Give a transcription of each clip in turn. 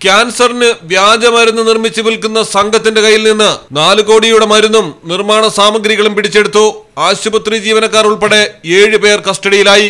ക്യാൻസറിന് വ്യാജമരുന്ന് നിർമ്മിച്ച് വിൽക്കുന്ന സംഘത്തിന്റെ കയ്യിൽ നിന്ന് 4 കോടിയുടെ മരുന്നും നിർമ്മാണ സാമഗ്രികളും പിടിച്ചെടുത്തു. ആശുപത്രി ജീവനക്കാർ ഉൾപ്പെടെ 7 പേർ കസ്റ്റഡിയിലായി.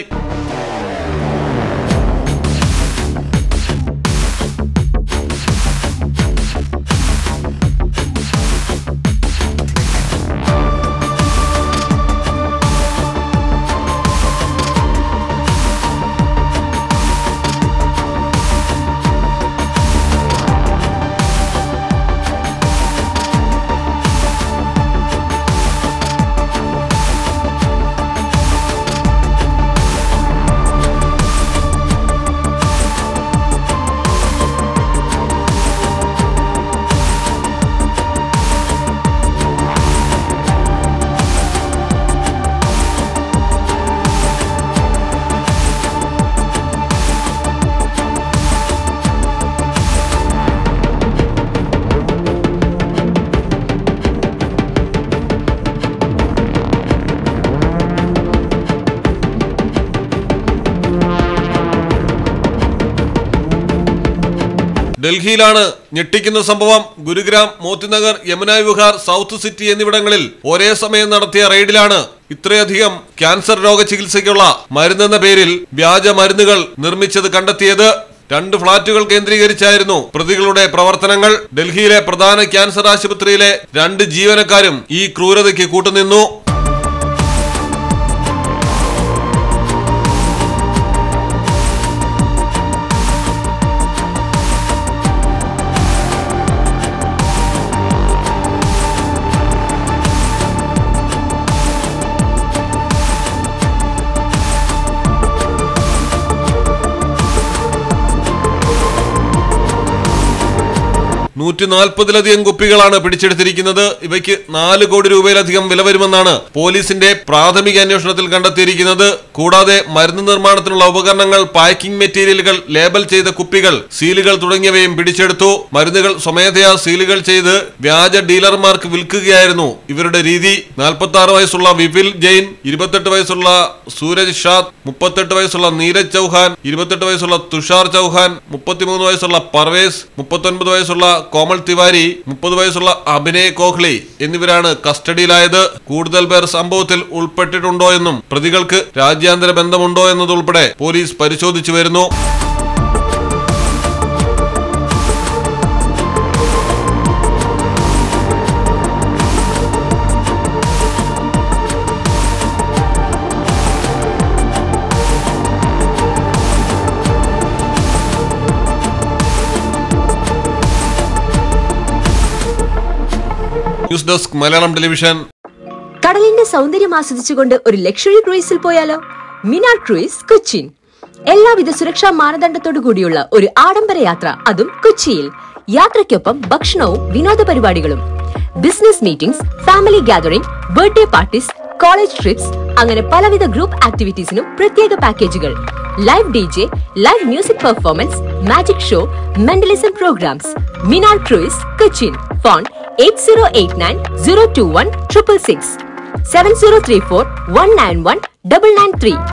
ഡൽഹിയിലാണ് ഞെട്ടിക്കുന്ന സംഭവം. ഗുരുഗ്രാം, മോത്തിനഗർ, യമുന വിഹാർ, സൗത്ത് സിറ്റി എന്നിവിടങ്ങളിൽ ഒരേ സമയം നടത്തിയ റെയ്ഡിലാണ് ഇത്രയധികം ക്യാൻസർ രോഗ ചികിത്സയ്ക്കുള്ള മരുന്നെന്ന പേരിൽ വ്യാജ മരുന്നുകൾ നിർമ്മിച്ചത് കണ്ടെത്തിയത്. 2 ഫ്ളാറ്റുകൾ കേന്ദ്രീകരിച്ചായിരുന്നു പ്രതികളുടെ പ്രവർത്തനങ്ങൾ. ഡൽഹിയിലെ പ്രധാന ക്യാൻസർ ആശുപത്രിയിലെ 2 ജീവനക്കാരും ഈ ക്രൂരതയ്ക്ക് കൂട്ടുനിന്നു. ിലധികം കുപ്പികളാണ് പിടിച്ചെടുത്തിരിക്കുന്നത്. ഇവയ്ക്ക് 4 കോടി രൂപയിലധികം വില വരുമെന്നാണ് പോലീസിന്റെ പ്രാഥമിക അന്വേഷണത്തിൽ കണ്ടെത്തിയിരിക്കുന്നത്. കൂടാതെ മരുന്ന് നിർമ്മാണത്തിനുള്ള ഉപകരണങ്ങൾ, പാക്കിംഗ് മെറ്റീരിയലുകൾ, ലേബൽ ചെയ്ത കുപ്പികൾ, സീലുകൾ തുടങ്ങിയവയും പിടിച്ചെടുത്തു. മരുന്നുകൾ സ്വമേധയാ സീലുകൾ ചെയ്ത് വ്യാജ ഡീലർമാർക്ക് വിൽക്കുകയായിരുന്നു ഇവരുടെ രീതി. 46 വയസ്സുള്ള വിപിൽ ജെയിൻ, 28 വയസ്സുള്ള സൂരജ് ഷാത്ത്, 38 വയസ്സുള്ള നീരജ് ചൗഹാൻ, 28 വയസ്സുള്ള തുഷാർ ചൗഹാൻ, 33 വയസ്സുള്ള പർവേസ്, 39 വയസ്സുള്ള കോമൾ തിവാരി, 30 വയസ്സുള്ള അഭിനയ് കോഹ്ലി എന്നിവരാണ് കസ്റ്റഡിയിലായത്. കൂടുതൽ പേർ സംഭവത്തിൽ ഉൾപ്പെട്ടിട്ടുണ്ടോ എന്നും പ്രതികൾക്ക് രാജ്യാന്തര ബന്ധമുണ്ടോ എന്നതുൾപ്പെടെ പോലീസ് പരിശോധിച്ചു വരുന്നു. News desk Malayalam television. കടലിന്റെ സൗന്ദര്യം ആസ്വദിച്ചുകൊണ്ട് ഒരു ലക്ഷറി ക്രൂയിസിൽ പോയാലോ? മിനാർ ക്രൂയിസ് കൊച്ചിൻ. എല്ലാവിധ സുരക്ഷാ മാനദണ്ഡത്തോടു കൂടിയുള്ള ഒരു ആഡംബര യാത്ര, അതും കൊച്ചിയിൽ. യാത്രയ്ക്കൊപ്പം ഭക്ഷണവും വിനോദ പരിപാടികളും, business meetings, family gathering, birthday parties, college trips, അങ്ങനെ പലവിധ ഗ്രൂപ്പ് ആക്ടിവിറ്റീസിനും പ്രത്യേക പാക്കേജുകൾ. Live DJ, live music performance, magic show, mentalism programs. Minar cruise Cochin. Phone 8089 021 666 7034 191 993.